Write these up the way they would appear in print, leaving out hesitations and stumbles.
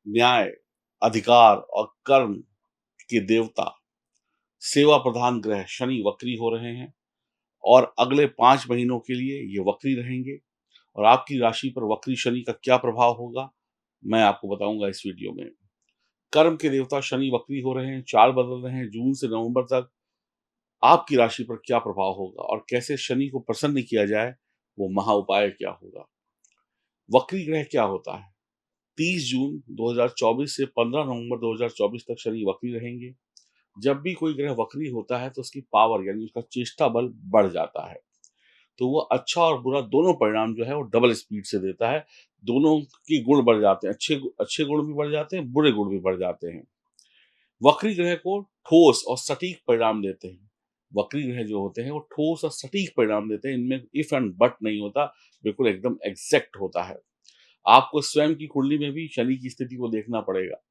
न्याय, अधिकार और कर्म के देवता, सेवा प्रधान ग्रह शनि वक्री हो रहे हैं और अगले 5 महीनों के लिए ये वक्री रहेंगे। और आपकी राशि पर वक्री शनि का क्या प्रभाव होगा, मैं आपको बताऊँगा इस वीडियो में। कर्म के देवता शनि वक्री हो रहे हैं, चाल बदल रहे हैं, जून से नवंबर तक आपकी राशि पर क्या प्रभाव होगा और कैसे शनि को प्रसन्न किया जाए, वो महा उपाय क्या होगा। वक्री ग्रह क्या होता है? 30 जून 2024 से 15 नवंबर 2024 तक शनि वक्री रहेंगे। जब भी कोई ग्रह वक्री होता है तो उसकी पावर यानी उसका चेष्टा बल बढ़ जाता है। तो वो अच्छा और बुरा दोनों परिणाम जो है वो डबल स्पीड से देता है। दोनों के गुण बढ़ जाते हैं, अच्छे गुण भी बढ़ जाते हैं, बुरे गुण भी बढ़ जाते हैं। वक्री ग्रह को ठोस और सटीक परिणाम देते हैं। वक्री ग्रह जो होते हैं वो ठोस और सटीक परिणाम देते हैं, इनमें इफ एंड बट नहीं होता, बिल्कुल एकदम एग्ज़ैक्ट होता है। आपको स्वयं की कुंडली में भी शनि की स्थिति को देखना पड़ेगा।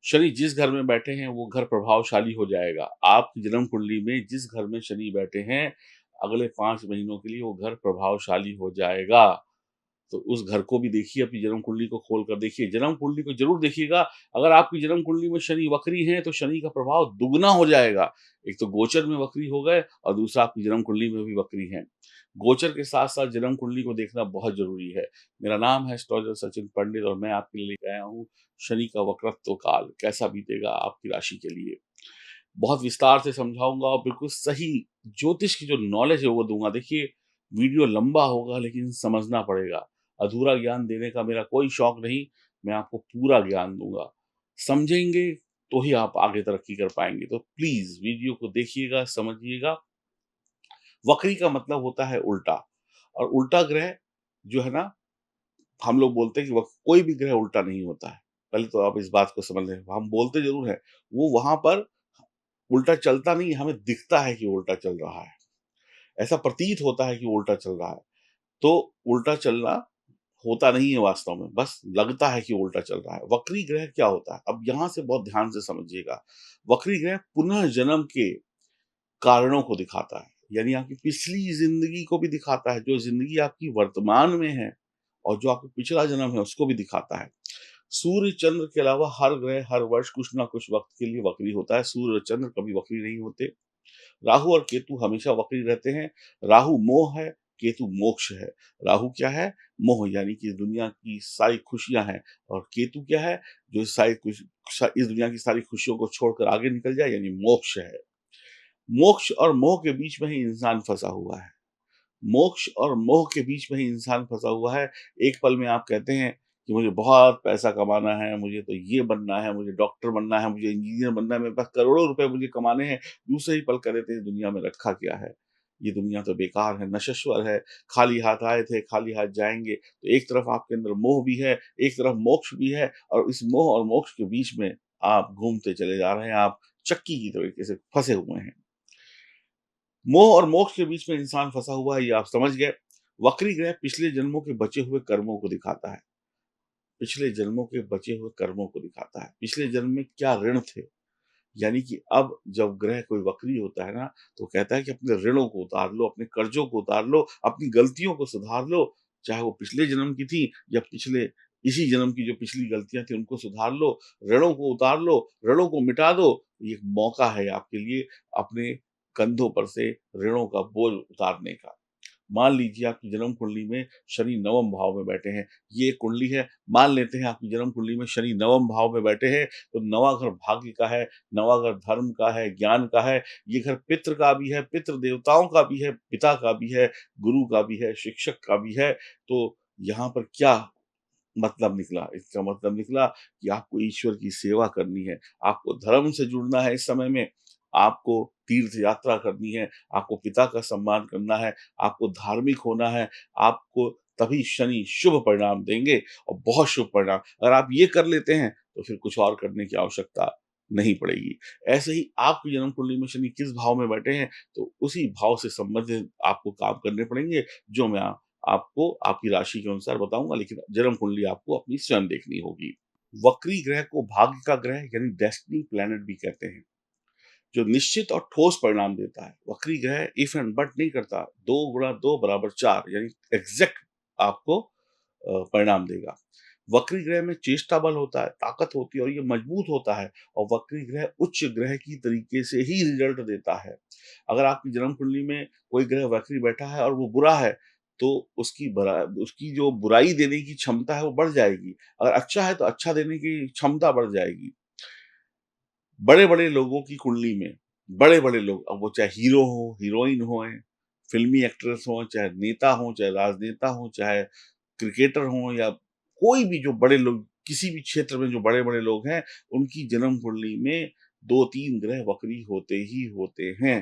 शनि जिस घर में बैठे हैं वो घर प्रभावशाली हो जाएगा। आपकी जन्म कुंडली में जिस घर में शनि बैठे हैं, अगले 5 महीनों के लिए वो घर प्रभावशाली हो जाएगा। तो उस घर को भी देखिए, अपनी जन्म कुंडली को खोल कर देखिए। जन्म कुंडली को ज़रूर देखिएगा, अगर आपकी जन्म कुंडली में शनि वक्री हैं, तो शनि का प्रभाव दुगना हो जाएगा। एक तो गोचर में वक्री हो गए और दूसरा आपकी जन्म कुंडली में भी वक्री हैं। गोचर के साथ-साथ जन्म कुंडली को देखना बहुत ज़रूरी है। मेरा नाम है एस्ट्रोलॉजर सचिन पंडित और मैं आपके लिए लेके आया हूँ शनि का वक्रत्व काल, कैसा बीतेगा आपकी राशि के लिए। बहुत विस्तार से समझाऊँगा और बिल्कुल सही ज्योतिष की जो नॉलेज है वो दूँगा। देखिए, वीडियो लंबा होगा लेकिन समझना पड़ेगा। अधूरा ज्ञान देने का मेरा कोई शौक नहीं, मैं आपको पूरा ज्ञान दूँगा। समझेंगे तो ही आप आगे तरक्की कर पाएँगे। तो प्लीज़ वीडियो को देखिएगा, समझिएगा। वक्री का मतलब होता है उल्टा और उल्टा ग्रह जो है ना, हम लोग बोलते हैं कि वक कोई भी ग्रह उल्टा नहीं होता है। पहले तो आप इस बात को समझ लें। हम बोलते ज़रूर हैं, वो वहाँ पर उल्टा चलता नहीं है, हमें दिखता है कि वो उल्टा चल रहा है। ऐसा प्रतीत होता है कि वो उल्टा चल रहा है। तो उल्टा चलना होता नहीं है वास्तव में, बस लगता है कि वो उल्टा चल रहा है। वक्री ग्रह क्या होता है? अब यहाँ से बहुत ध्यान से समझिएगा। वक्री ग्रह पुनः जन्म के कारणों को दिखाता है, यानी आपकी पिछली ज़िंदगी को भी दिखाता है, जो ज़िंदगी आपकी वर्तमान में है और जो आपका पिछला जन्म है, उसको भी दिखाता है। सूर्य, चंद्र के अलावा हर ग्रह हर वर्ष कुछ ना कुछ वक़्त के लिए वक्री होता है। सूर्य और चंद्र कभी वक्री नहीं होते। राहु और केतु हमेशा वक्री रहते हैं। राहु मोह है, केतु मोक्ष है। राहु क्या है? मोह यानी कि दुनिया की सारी खुशियाँ हैं और केतु क्या है? जो इस दुनिया की सारी खुशियों को छोड़कर आगे निकल जाए यानी मोक्ष है। मोक्ष और मोह के बीच में ही इंसान फँसा हुआ है। मोक्ष और मोह के बीच में ही इंसान फँसा हुआ है। एक पल में आप कहते हैं कि मुझे बहुत पैसा कमाना है, मुझे तो ये बनना है, मुझे डॉक्टर बनना है, मुझे इंजीनियर बनना है, मेरे पास करोड़ों रुपए मुझे कमाने हैं। दूसरे ही पल कह देते हैं दुनिया में रखा क्या है? ये दुनिया तो बेकार है, नश्वर है, खाली हाथ आए थे, खाली हाथ जाएँगे। तो एक तरफ आपके अंदर मोह भी है, एक तरफ मोक्ष भी है और इस मोह और मोक्ष के बीच में आप घूमते चले जा रहे हैं, आप चक्की की तरीके से फँसे हुए हैं। मोह और मोक्ष के बीच में इंसान फँसा हुआ है, ये आप समझ गए। वक्री ग्रह पिछले जन्मों के बचे हुए कर्मों को दिखाता है। पिछले जन्मों के बचे हुए कर्मों को दिखाता है। पिछले जन्म में क्या ऋण थे? यानी कि अब जब ग्रह कोई वक्री होता है ना, तो कहता है कि अपने ऋणों को उतार लो, अपने कर्ज़ों को उतार लो, अपनी गलतियों को सुधार लो, चाहे वो पिछले जन्म की थी या इसी जन्म की जो पिछली गलतियाँ थी उनको सुधार लो, ऋणों को उतार लो, ऋणों को मिटा दो। ये एक मौका है आपके लिए अपने कंधों पर से ऋणों का बोझ उतारने का। मान लीजिए आपकी जन्म कुंडली में शनि नवम भाव में बैठे हैं। ये एक कुंडली है, मान लेते हैं आपकी जन्म कुंडली में शनि नवम भाव में बैठे हैं, तो नवां घर भाग्य का है, नवां घर धर्म का है, ज्ञान का है। ये घर पितृ का भी है, पितृ देवताओं का भी है, पिता का भी है, गुरु का भी है, शिक्षक का भी है। तो यहाँ पर क्या मतलब निकला? इसका मतलब निकला कि आपको ईश्वर की सेवा करनी है, आपको धर्म से जुड़ना है इस समय में, आपको तीर्थ यात्रा करनी है, आपको पिता का सम्मान करना है, आपको धार्मिक होना है, आपको तभी शनि शुभ परिणाम देंगे और बहुत शुभ परिणाम। अगर आप ये कर लेते हैं, तो फिर कुछ और करने की आवश्यकता नहीं पड़ेगी। ऐसे ही आपकी जन्म कुंडली में शनि किस भाव में बैठे हैं, तो उसी भाव से संबंधित आपको काम करने पड़ेंगे, जो मैं आपको आपकी राशि के अनुसार बताऊँगा, लेकिन जन्म कुंडली आपको अपनी स्वयं देखनी होगी। वक्री ग्रह को भाग्य का ग्रह यानी डेस्टिनी प्लैनेट भी कहते हैं, जो निश्चित और ठोस परिणाम देता है। वक्री ग्रह इफ एंड बट नहीं करता, 2 गुणा 2 बराबर 4 यानी एग्ज़ैक्ट आपको परिणाम देगा। वक्री ग्रह में चेष्टा बल होता है, ताकत होती है और ये मजबूत होता है और वक्री ग्रह उच्च ग्रह की तरीके से ही रिजल्ट देता है। अगर आपकी जन्म कुंडली में कोई ग्रह वक्री बैठा है और वो बुरा है, तो उसकी जो बुराई देने की क्षमता है वो बढ़ जाएगी। अगर अच्छा है तो अच्छा देने की क्षमता बढ़ जाएगी। बड़े-बड़े लोगों की कुंडली में, बड़े-बड़े लोग, अब वो चाहे हीरो हों, हीरोइन हों, फ़िल्मी एक्ट्रेस हों, चाहे नेता हों, चाहे राजनेता हों, चाहे क्रिकेटर हों या कोई भी जो बड़े लोग किसी भी क्षेत्र में जो बड़े-बड़े लोग हैं, उनकी जन्म कुंडली में 2-3 ग्रह वक्री होते ही होते हैं।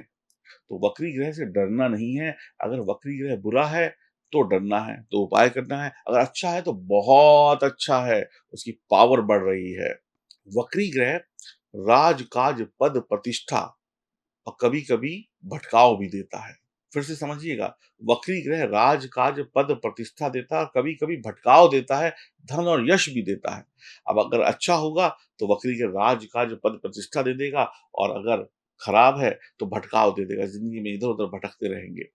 तो वक्री ग्रह से डरना नहीं है, अगर वक्री ग्रह बुरा है, तो डरना है, तो उपाय करना है, अगर अच्छा है तो बहुत अच्छा है, उसकी पावर बढ़ रही है। वक्री ग्रह राज-काज, पद, प्रतिष्ठा और कभी-कभी भटकाव भी देता है। फिर से समझिएगा, वक्री ग्रह राज-काज, पद, प्रतिष्ठा देता है और कभी-कभी भटकाव देता है, धन और यश भी देता है। अब अगर अच्छा होगा तो वक्री ग्रह राज-काज, पद, प्रतिष्ठा दे देगा और अगर खराब है तो भटकाव दे देगा, ज़िंदगी में इधर-उधर भटकते रहेंगे।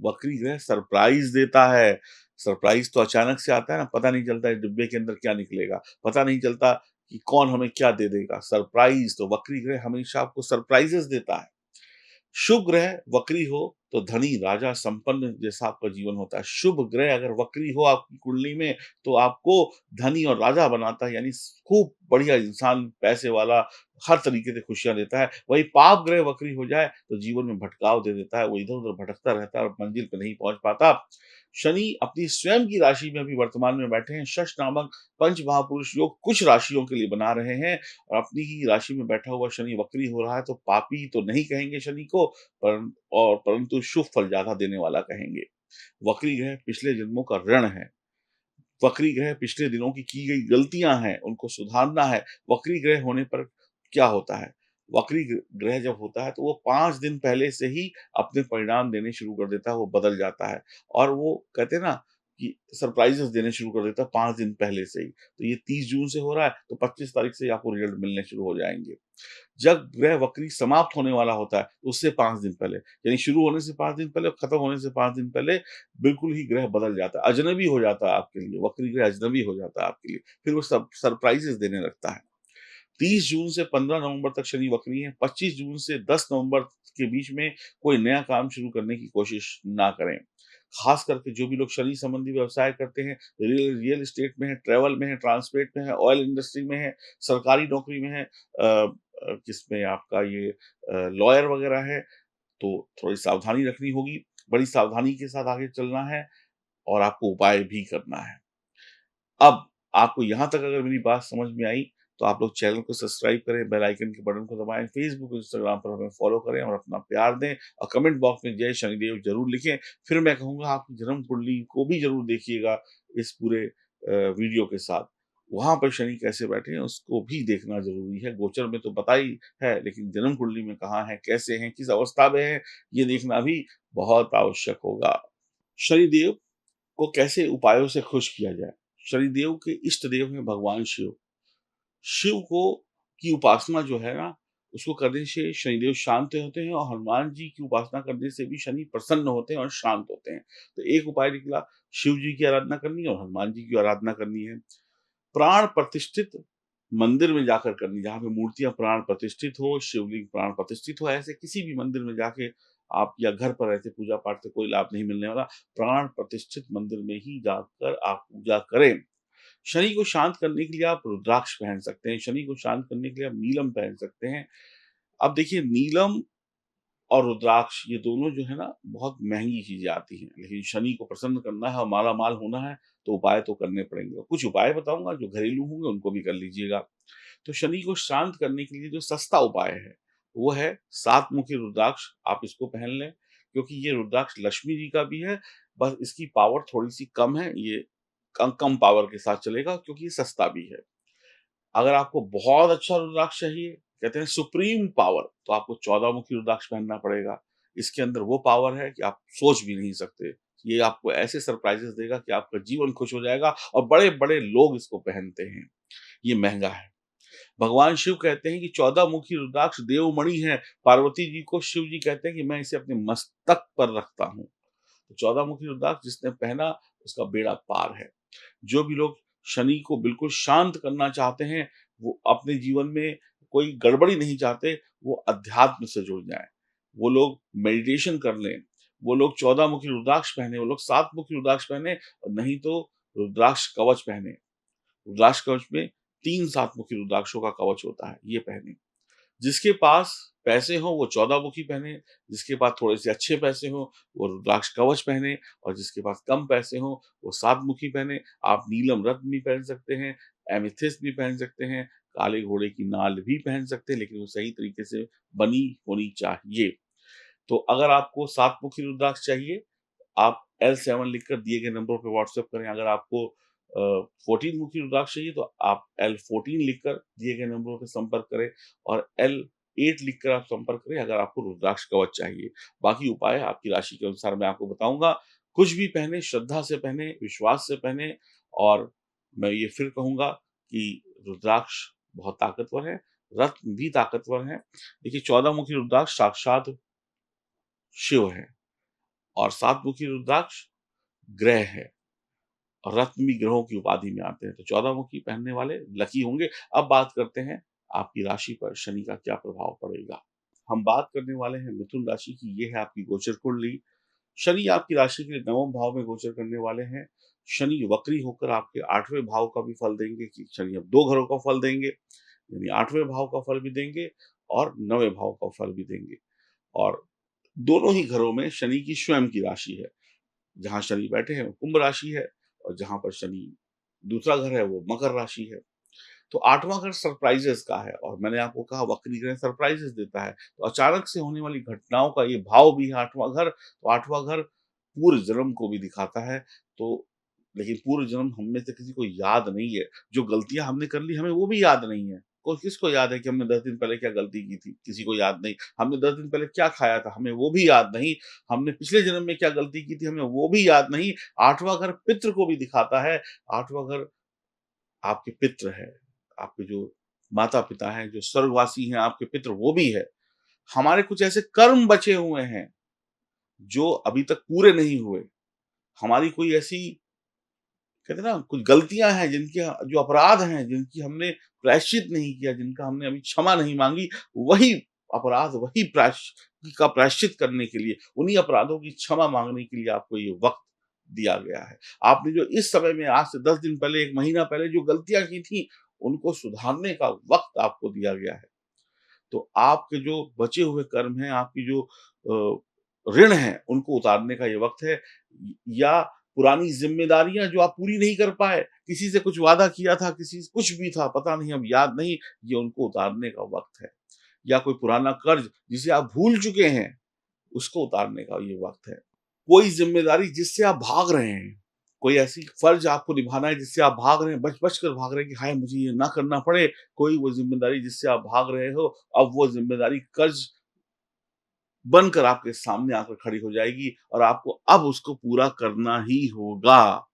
वक्री ग्रह सरप्राइज़ देता है, सरप्राइज़ तो अचानक से आता है ना, पता नहीं चलता है डिब्बे के अंदर क्या निकलेगा, पता नहीं चलता कि कौन हमें क्या दे देगा, सरप्राइज़ तो वक्री ग्रह हमेशा आपको सरप्राइज़ेज़ देता है। शुभ ग्रह वक्री हो तो धनी, राजा, संपन्न जैसा आपका जीवन होता है। शुभ ग्रह अगर वक्री हो आपकी कुंडली में तो आपको धनी और राजा बनाता है, यानी खूब बढ़िया इंसान, पैसे वाला, हर तरीके से खुशियाँ देता है। वहीं पाप ग्रह वक्री हो जाए तो जीवन में भटकाव दे देता है, वो इधर-उधर भटकता रहता है और मंजिल पे नहीं पहुँच पाता। शनि अपनी स्वयं की राशि में अभी वर्तमान में बैठे हैं। शश नामक पंच महापुरुष योग कुछ राशियों के लिए बना रहे हैं और अपनी ही राशि में बैठा हुआ शनि वक्री हो रहा है, तो पापी तो नहीं कहेंगे शनि को, परंतु शुभ फल ज़्यादा देने वाला कहेंगे। वक्री ग्रह पिछले जन्मों का ऋण है। वक्री ग्रह पिछले दिनों की गई गलतियाँ हैं, उनको सुधारना है। वक्री ग्रह होने पर क्या होता है? वक्री ग्रह जब होता है तो वो 5 दिन पहले से ही अपने परिणाम देने शुरू कर देता है, वो बदल जाता है और वो कहते हैं ना कि सरप्राइज़ेज़ देने शुरू कर देता है 5 दिन पहले से ही। तो ये 30 जून से हो रहा है, तो 25 तारीख से ही आपको रिज़ल्ट मिलने शुरू हो जाएँगे। जब ग्रह वक्री समाप्त होने वाला होता है, उससे 5 दिन पहले, यानी शुरू होने से 5 दिन पहले और खत्म होने से 5 दिन पहले बिल्कुल ही ग्रह बदल जाता है, अजनबी हो जाता है आपके लिए, वक्री ग्रह अजनबी हो जाता है आपके लिए, फिर वो सब सरप्राइज़ेज़ देने लगता है। 30 जून से 15 नवंबर तक शनि वक्री है, 25 जून से 10 नवंबर के बीच में कोई नया काम शुरू करने की कोशिश ना करें। खास करके जो भी लोग शनि संबंधी व्यवसाय करते हैं, रियल रियल एस्टेट में है, ट्रैवल में है, ट्रांसपोर्ट में है, ऑयल इंडस्ट्री में है, सरकारी नौकरी में है, किसमें आपका ये लॉयर वगैरह है, तो थोड़ी सावधानी रखनी होगी, बड़ी सावधानी के साथ आगे चलना है और आपको उपाय भी करना है। अब आपको यहाँ तक अगर मेरी बात समझ में आई, तो आप लोग चैनल को सब्सक्राइब करें, बेल आइकन के बटन को दबाएँ, फ़ेसबुक, इंस्टाग्राम पर हमें फ़ॉलो करें और अपना प्यार दें और कमेंट बॉक्स में जय शनिदेव ज़रूर लिखें। फिर मैं कहूँगा आपकी जन्म कुंडली को भी ज़रूर देखिएगा इस पूरे वीडियो के साथ। वहाँ पर शनि कैसे बैठे हैं उसको भी देखना ज़रूरी है। गोचर में तो पता ही है, लेकिन जन्म कुंडली में कहाँ हैं, कैसे हैं, किस अवस्था में हैं, ये देखना भी बहुत आवश्यक होगा। शनिदेव को कैसे उपायों से खुश किया जाए? शनिदेव के इष्ट देव हैं भगवान शिव। शिव को की उपासना जो है ना, उसको करने से शनिदेव शांत होते हैं और हनुमान जी की उपासना करने से भी शनि प्रसन्न होते हैं और शांत होते हैं। तो एक उपाय निकला, शिव जी की आराधना करनी है और हनुमान जी की आराधना करनी है। प्राण प्रतिष्ठित मंदिर में जाकर करनी, जहाँ पे मूर्तियाँ प्राण प्रतिष्ठित हो, शिवलिंग प्राण प्रतिष्ठित हो, ऐसे किसी भी मंदिर में जाके आप या घर पर ऐसे पूजा-पाठ से कोई लाभ नहीं मिलने वाला। प्राण प्रतिष्ठित मंदिर में ही जाकर आप पूजा करें। शनि को शांत करने के लिए आप रुद्राक्ष पहन सकते हैं, शनि को शांत करने के लिए आप नीलम पहन सकते हैं। अब देखिए नीलम और रुद्राक्ष ये दोनों जो है ना बहुत महँगी चीज़ें आती हैं, लेकिन शनि को प्रसन्न करना है और माला-माल होना है तो उपाय तो करने पड़ेंगे। कुछ उपाय बताऊँगा जो घरेलू होंगे उनको भी कर लीजिएगा। तो शनि को शांत करने के लिए जो सस्ता उपाय है, वो है 7 मुखी रुद्राक्ष, आप इसको पहन लें, क्योंकि ये रुद्राक्ष लक्ष्मी जी का भी है, बस इसकी पावर थोड़ी-सी कम है, ये कम कम पावर के साथ चलेगा क्योंकि ये सस्ता भी है। अगर आपको बहुत अच्छा रुद्राक्ष चाहिए, कहते हैं सुप्रीम पावर, तो आपको 14 मुखी रुद्राक्ष पहनना पड़ेगा। इसके अंदर वो पावर है कि आप सोच भी नहीं सकते। ये आपको ऐसे सरप्राइज़ेज़ देगा कि आपका जीवन खुश हो जाएगा और बड़े-बड़े लोग इसको पहनते हैं। ये महँगा है। भगवान शिव कहते हैं कि 14 मुखी रुद्राक्ष देवमणि है। पार्वती जी को शिव जी कहते हैं कि मैं इसे अपने मस्तक पर रखता हूँ। तो 14 मुखी रुद्राक्ष जिसने पहना उसका बेड़ा पार है। जो भी लोग शनि को बिल्कुल शांत करना चाहते हैं, वो अपने जीवन में कोई गड़बड़ी नहीं चाहते, वो अध्यात्म से जुड़ जाएँ। वो लोग मेडिटेशन कर लें, वो लोग 14 मुखी रुद्राक्ष पहने, वो लोग 7 मुखी रुद्राक्ष पहने और नहीं तो रुद्राक्ष कवच पहने। रुद्राक्ष कवच में 3 7 मुखी रुद्राक्षों का कवच होता है, ये पहने। जिसके पास पैसे हों वो 14 मुखी पहने, जिसके पास थोड़े-से अच्छे पैसे हों वो रुद्राक्ष कवच पहने और जिसके पास कम पैसे हों वो 7 मुखी पहने। आप नीलम रत्न भी पहन सकते हैं, एमेथिस्ट भी पहन सकते हैं, काले घोड़े की नाल भी पहन सकते हैं, लेकिन वो सही तरीके से बनी होनी चाहिए। तो अगर आपको 7 मुखी रुद्राक्ष चाहिए, आप L7 लिखकर दिए गए नंबरों पे व्हाट्सएप करें। अगर आपको 14 मुखी रुद्राक्ष चाहिए तो आप L14 लिखकर दिए गए नंबरों पे संपर्क करें और L8 लिखकर आप संपर्क करें अगर आपको रुद्राक्ष कवच चाहिए। बाकी उपाय आपकी राशि के अनुसार मैं आपको बताऊँगा। कुछ भी पहने, श्रद्धा से पहने, विश्वास से पहने और मैं ये फिर कहूँगा कि रुद्राक्ष बहुत ताकतवर है, रत्न भी ताकतवर हैं। देखिए 14 मुखी रुद्राक्ष साक्षात शिव है और 7 मुखी रुद्राक्ष ग्रह है। और रत्न भी ग्रहों की उपाधि में आते हैं, तो 14 मुखी पहनने वाले लकी होंगे। अब बात करते हैं आपकी राशि पर शनि का क्या प्रभाव पड़ेगा। हम बात करने वाले हैं मिथुन राशि की, ये है आपकी गोचर कुंडली। शनि आपकी राशि के 9वें भाव में गोचर करने वाले हैं। शनि वक्री होकर आपके 8वें भाव का भी फल देंगे कि शनि अब 2 घरों का फल देंगे, यानी 8वें भाव का फल भी देंगे और 9वें भाव का फल भी देंगे। और दोनों ही घरों में शनि की स्वयं की राशि है। जहाँ शनि बैठे हैं वो कुंभ राशि है और जहाँ पर शनि दूसरा घर है वो मकर राशि है। तो 8वां घर सरप्राइजेस का है और मैंने आपको कहा वक्री ग्रह सरप्राइजेस देता है। तो अचानक से होने वाली घटनाओं का ये भाव भी है 8वां घर। तो 8वां घर पूर्व जन्म को भी दिखाता है। तो लेकिन पूर्व जन्म हम में से किसी को याद नहीं है। जो गलतियाँ हमने कर ली हमें वो भी याद नहीं है। कोई किसको याद है कि हमने 10 दिन पहले क्या गलती की थी? किसी को याद नहीं। हमने 10 दिन पहले क्या खाया था? हमें वो भी याद नहीं। हमने पिछले जन्म में क्या गलती की थी? हमें वो भी याद नहीं। 8वां घर पितृ को भी दिखाता है। 8वां घर आपके पितृ है। आपके जो माता-पिता हैं, जो स्वर्गवासी हैं, आपके पितृ वो भी है। हमारे कुछ ऐसे कर्म बचे हुए हैं, जो अभी तक पूरे नहीं हुए। हमारी कोई ऐसी कहते हैं ना कुछ गलतियाँ हैं जिनके जो अपराध हैं, जिनकी हमने प्रायश्चित नहीं किया, जिनका हमने अभी क्षमा नहीं माँगी, वही अपराध, वही का प्रायश्चित करने के लिए, उन्हीं अपराधों की क्षमा माँगने के लिए आपको ये वक़्त दिया गया है। आपने जो इस समय में आज से 10 दिन पहले, 1 महीना पहले जो गलतियाँ की थी, उनको सुधारने का वक़्त आपको दिया गया है। तो आपके जो बचे हुए कर्म हैं, आपकी जो ऋण हैं, उनको उतारने का ये वक़्त है। या पुरानी ज़िम्मेदारियाँ जो आप पूरी नहीं कर पाए, किसी से कुछ वादा किया था, किसी से कुछ भी था, पता नहीं अब याद नहीं, ये उनको उतारने का वक़्त है। या कोई पुराना कर्ज़ जिसे आप भूल चुके हैं, उसको उतारने का ये वक़्त है। कोई ज़िम्मेदारी जिससे आप भाग रहे हैं, कोई ऐसी फ़र्ज़ आपको निभाना है जिससे आप भाग रहे हैं, बच-बच कर भाग रहे हैं कि हाय मुझे ये ना करना पड़े, कोई वो ज़िम्मेदारी जिससे आप भाग रहे हो, अब वो ज़िम्मेदारी कर्ज़ बनकर आपके सामने आकर खड़ी हो जाएगी और आपको अब उसको पूरा करना ही होगा।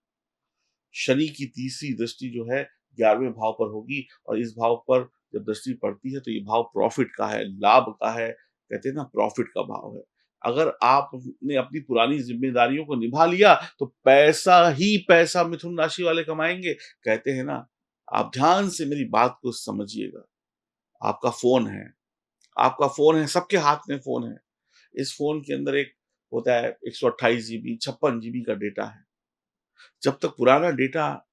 शनि की तीसरी दृष्टि जो है 11वें भाव पर होगी और इस भाव पर जब दृष्टि पड़ती है तो ये भाव प्रॉफ़िट का है, लाभ का है, कहते हैं ना प्रॉफ़िट का भाव है। अगर आपने अपनी पुरानी ज़िम्मेदारियों को निभा लिया तो पैसा ही पैसा मिथुन राशि वाले कमाएँगे। कहते हैं ना, आप ध्यान से मेरी बात को समझिएगा। आपका फ़ोन है, सबके हाथ में फ़ोन है। इस फ़ोन के अंदर एक होता है 128 जीबी, 56 जीबी का डेटा है। जब तक पुराना डेटा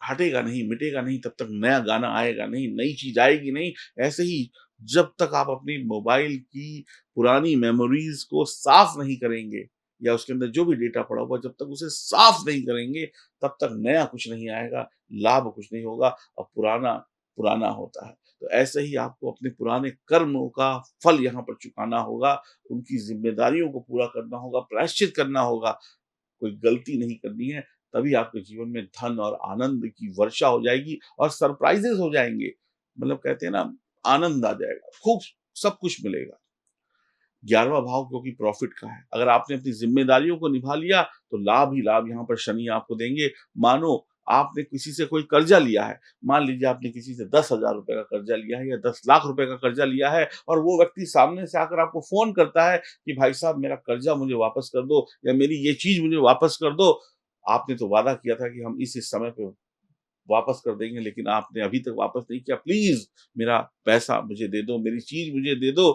हटेगा नहीं, मिटेगा नहीं, तब तक नया गाना आएगा नहीं, नई चीज़ आएगी नहीं। ऐसे ही जब तक आप अपनी मोबाइल की पुरानी मेमोरीज़ को साफ़ नहीं करेंगे या उसके अंदर जो भी डेटा पड़ा हुआ जब तक उसे साफ़ नहीं करेंगे, तब तक नया कुछ नहीं आएगा, लाभ कुछ नहीं होगा और पुराना, पुराना होता है। तो ऐसे ही आपको अपने पुराने कर्मों का फल यहाँ पर चुकाना होगा, उनकी ज़िम्मेदारियों को पूरा करना होगा, प्रायश्चित करना होगा। कोई गलती नहीं करनी है, तभी आपके जीवन में धन और आनंद की वर्षा हो जाएगी और सरप्राइज़ेज़ हो जाएँगे। मतलब कहते हैं ना आनंद आ जाएगा, खूब सब कुछ मिलेगा। 11वां भाव क्योंकि प्रॉफ़िट का है। अगर आपने अपनी ज़िम्मेदारियों को निभा लिया, तो लाभ ही लाभ यहाँ पर शनि आपको देंगे। मानो आपने किसी से कोई कर्ज़ा लिया है, मान लीजिए आपने किसी से 10,000 रुपए का कर्ज़ा लिया है या 10 लाख रुपए का कर्ज़ा लिया है और वो व्यक्ति सामने से आकर आपको फ़ोन करता है कि भाई साहब मेरा कर्ज़ा मुझे वापस कर दो या मेरी ये चीज़ मुझे वापस कर दो। आपने तो वादा किया था कि हम इस समय पे वापस कर देंगे, लेकिन आपने अभी तक वापस नहीं किया। प्लीज़ मेरा पैसा मुझे दे दो, मेरी चीज़ मुझे दे दो।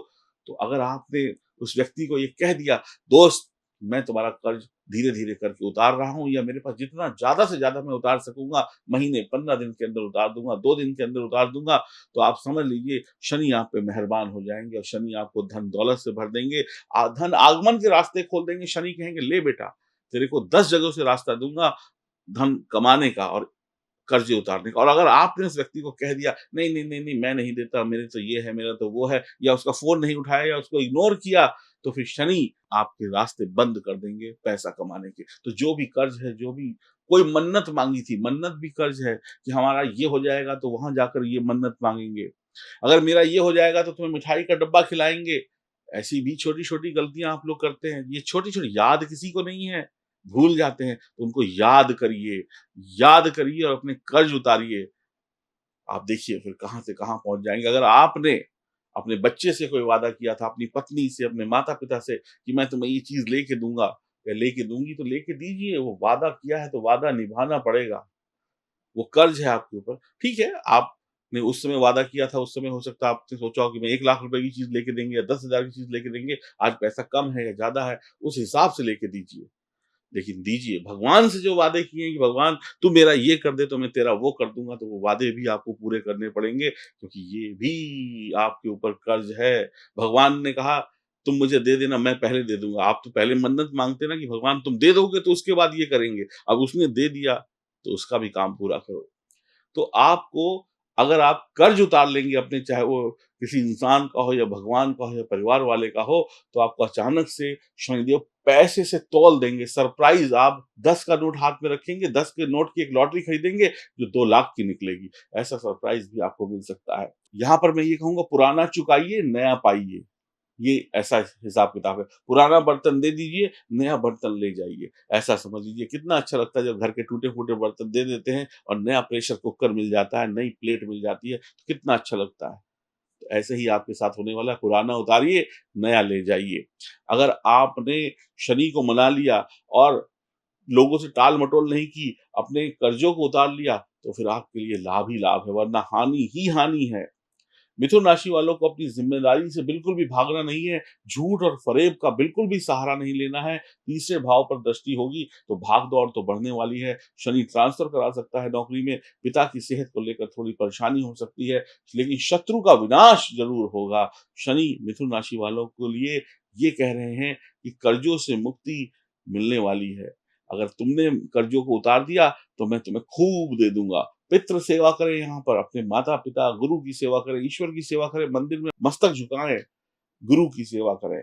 तो अगर आपने उस व्यक्ति को ये कह दिया, दोस्त मैं तुम्हारा कर्ज़ धीरे-धीरे करके उतार रहा हूँ, या मेरे पास जितना ज़्यादा से ज़्यादा मैं उतार सकूँगा, महीने 15 दिन के अंदर उतार दूँगा, 2 दिन के अंदर उतार दूँगा, तो आप समझ लीजिए शनि आप पे मेहरबान हो जाएँगे और शनि आपको धन-दौलत से भर देंगे। धन आगमन के रास्ते खोल देंगे। शनि कहेंगे, ले बेटा, तेरे को 10 जगहों से रास्ता दूँगा धन कमाने का और कर्ज़े उतारने का। और अगर आपने उस व्यक्ति को कह दिया, नहीं, नहीं, नहीं, नहीं, मैं नहीं देता, मेरे तो ये है, मेरा तो वो है, या उसका फ़ोन नहीं उठाया या उसको इग्नोर किया, तो फिर शनि आपके रास्ते बंद कर देंगे पैसा कमाने के। तो जो भी कर्ज़ है, जो भी कोई मन्नत माँगी थी, मन्नत भी कर्ज़ है कि हमारा ये हो जाएगा तो वहाँ जाकर ये मन्नत माँगेंगे। अगर मेरा ये हो जाएगा तो तुम्हें मिठाई का डब्बा खिलाएँगे। ऐसी भी छोटी-छोटी गलतियाँ आप लोग करते हैं। ये छोटी-छोटी याद किसी को नहीं है, भूल जाते हैं, तो उनको याद करिए और अपने कर्ज उतारिए। आप देखिए फिर कहाँ से कहाँ पहुँच जाएँगे। अगर आपने अपने बच्चे से कोई वादा किया था, अपनी पत्नी से, अपने माता-पिता से कि मैं तुम्हें ये चीज़ लेके दूँगा या लेके दूँगी, तो लेके दीजिए। वो वादा किया है तो वादा निभाना पड़ेगा। वो कर्ज है आपके ऊपर। ठीक है, आपने उस समय वादा किया था, उस समय हो सकता है आपने सोचा हो कि मैं 1 लाख रुपए की चीज़ लेके देंगे या 10,000 की चीज़ लेके देंगे। आज पैसा कम है या ज़्यादा है, उस हिसाब से लेके दीजिए। लेकिन दीजिए, भगवान से जो वादे किए हैं कि भगवान तू मेरा ये कर दे तो मैं तेरा वो कर दूँगा, तो वो वादे भी आपको पूरे करने पड़ेंगे, क्योंकि ये भी आपके ऊपर कर्ज़ है। भगवान ने कहा तुम मुझे दे देना, मैं पहले दे दूँगा। आप तो पहले मन्नत माँगते ना कि भगवान तुम दे दोगे तो उसके बाद ये करेंगे। अब उसने दे दिया, तो उसका भी काम पूरा करो। तो आपको, अगर आप कर्ज उतार लेंगे अपने, चाहे वो किसी इंसान का हो या भगवान का हो या परिवार वाले का हो, तो आपको अचानक से शनिदेव पैसे से तौल देंगे। सरप्राइज़, आप 10 का नोट हाथ में रखेंगे, 10 के नोट की एक लॉटरी खरीदेंगे जो 2 लाख की निकलेगी। ऐसा सरप्राइज़ भी आपको मिल सकता है। यहाँ पर मैं ये कहूँगा, पुराना चुकाइए, नया पाइए। ये ऐसा हिसाब-किताब है। पुराना बर्तन दे दीजिए, नया बर्तन ले जाइए। ऐसा समझ लीजिए। कितना अच्छा लगता है जब घर के टूटे-फूटे बर्तन दे देते हैं और नया प्रेशर कुकर मिल जाता है, नई प्लेट मिल जाती है, तो कितना अच्छा लगता है। तो ऐसे ही आपके साथ होने वाला है, पुराना उतारिए, नया ले जाइए। अगर आपने शनि को मना लिया और लोगों से टाल-मटोल नहीं की, अपने कर्ज़ों को उतार लिया, तो फिर आपके लिए लाभ ही लाभ है, वरना हानि ही हानि है। मिथुन राशि वालों को अपनी ज़िम्मेदारी से बिल्कुल भी भागना नहीं है, झूठ और फ़रेब का बिल्कुल भी सहारा नहीं लेना है। तीसरे भाव पर दृष्टि होगी तो भाग-दौड़ तो बढ़ने वाली है। शनि ट्रांसफ़र करा सकता है नौकरी में, पिता की सेहत को लेकर थोड़ी परेशानी हो सकती है, लेकिन शत्रु का विनाश ज़रूर होगा। शनि मिथुन राशि वालों के लिए ये कह रहे हैं कि कर्ज़ों से मुक्ति मिलने वाली है। अगर तुमने कर्ज़ों को उतार दिया, तो मैं तुम्हें खूब दे दूँगा। पितृ सेवा करें यहाँ पर, अपने माता-पिता, गुरु की सेवा करें, ईश्वर की सेवा करें, मंदिर में मस्तक झुकाएँ, गुरु की सेवा करें।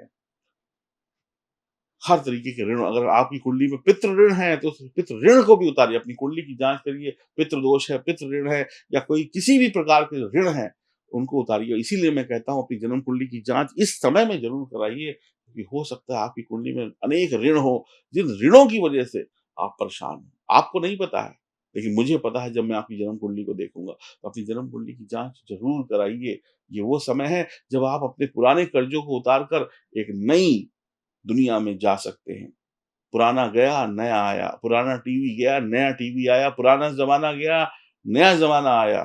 हर तरीके के ऋण, अगर आपकी कुंडली में पितृ ऋण है, तो उस पितृ ऋण को भी उतारिए, अपनी कुंडली की जाँच करिए, पितृ दोष है, पितृ ऋण है या कोई किसी भी प्रकार के ऋण हैं, उनको उतारिए। इसीलिए मैं कहता हूँ अपनी जन्म कुंडली की जाँच इस समय में ज़रूर कराइए, क्योंकि हो सकता है आपकी कुंडली में अनेक ऋण हो, जिन ऋणों की वजह से आप परेशान हैं। आपको नहीं पता है, लेकिन मुझे पता है। जब मैं आपकी जन्म कुंडली को देखूँगा, तो अपनी जन्म कुंडली की जाँच ज़रूर कराइए। ये वो समय है जब आप अपने पुराने कर्ज़ों को उतार कर एक नई दुनिया में जा सकते हैं। पुराना गया, नया आया, पुराना टीवी गया, नया टीवी आया, पुराना ज़माना गया, नया ज़माना आया।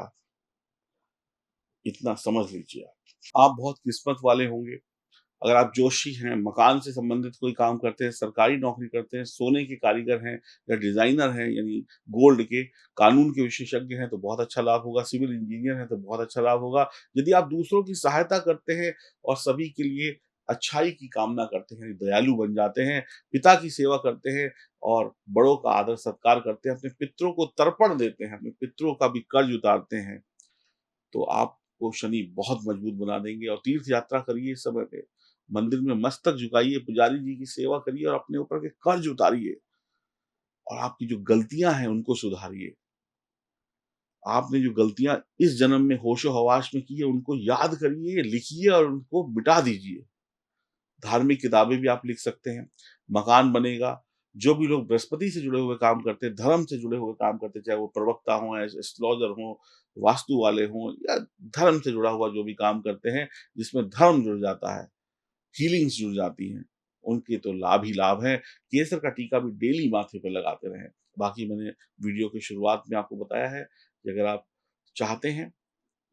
इतना समझ लीजिए आप। आप बहुत किस्मत वाले होंगे। अगर आप जोशी हैं, मकान से संबंधित कोई काम करते हैं, सरकारी नौकरी करते हैं, सोने के कारीगर हैं या डिज़ाइनर हैं, यानी गोल्ड के, कानून के विशेषज्ञ हैं, तो बहुत अच्छा लाभ होगा, सिविल इंजीनियर हैं, तो बहुत अच्छा लाभ होगा। यदि आप दूसरों की सहायता करते हैं और सभी के लिए अच्छाई की कामना करते हैं, दयालु बन जाते हैं, पिता की सेवा करते हैं और बड़ों का आदर-सत्कार करते हैं, अपने पितरों को तर्पण देते हैं, अपने पितरों का भी कर्ज उतारते हैं, तो आपको शनि बहुत मजबूत बना देंगे। और तीर्थ यात्रा करिए इस समय पे। मंदिर में मस्तक झुकाइए, पुजारी जी की सेवा करिए और अपने ऊपर के कर्ज उतारिए और आपकी जो गलतियाँ हैं उनको सुधारिए। आपने जो गलतियाँ इस जन्म में होशो-हवास में की है, उनको याद करिए, लिखिए और उनको मिटा दीजिए। धार्मिक किताबें भी आप लिख सकते हैं, मकान बनेगा। जो भी लोग बृहस्पति से जुड़े हुए काम करते हैं, धर्म से जुड़े हुए काम करते हैं, चाहे वो प्रवक्ता हों, एस्ट्रोलॉजर हों, वास्तु वाले हों या धर्म से जुड़ा हुआ जो भी काम करते हैं, जिसमें धर्म जुड़ जाता है, हीलिंग्स जुड़ जाती हैं। उनके तो लाभ ही लाभ हैं। केसर का टीका भी डेली माथे पे लगाते रहें। बाकी मैंने वीडियो की शुरुआत में आपको बताया है कि अगर आप चाहते हैं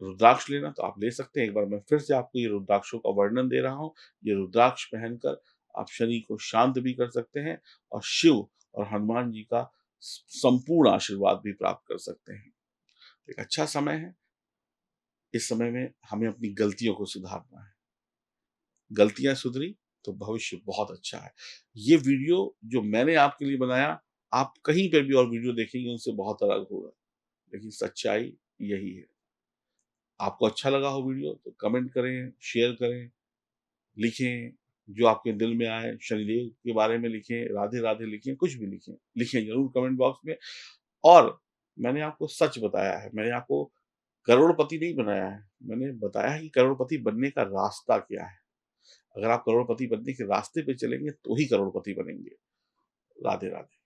रुद्राक्ष लेना तो आप ले सकते हैं। एक बार मैं फिर से आपको ये रुद्राक्षों का वर्णन दे रहा हूँ। ये रुद्राक्ष पहनकर आप शनि को शांत भी कर सकते हैं और शिव और हनुमान जी का संपूर्ण आशीर्वाद भी प्राप्त कर सकते हैं। एक अच्छा समय है। इस समय में हमें अपनी गलतियों को सुधारना है। गलतियाँ सुधरी तो भविष्य बहुत अच्छा है। ये वीडियो जो मैंने आपके लिए बनाया, आप कहीं पे भी और वीडियो देखेंगे उनसे बहुत अलग होगा, लेकिन सच्चाई यही है। आपको अच्छा लगा हो वीडियो तो कमेंट करें, शेयर करें, लिखें, जो आपके दिल में आए, शनिदेव के बारे में लिखें, राधे-राधे लिखें, कुछ भी लिखें। लिखें ज़रूर कमेंट बॉक्स में। और मैंने आपको सच बताया है, मैंने आपको करोड़पति नहीं बनाया है, मैंने बताया है कि करोड़पति बनने का रास्ता क्या है। अगर आप करोड़पति बनने के रास्ते पे चलेंगे तो ही करोड़पति बनेंगे। राधे-राधे।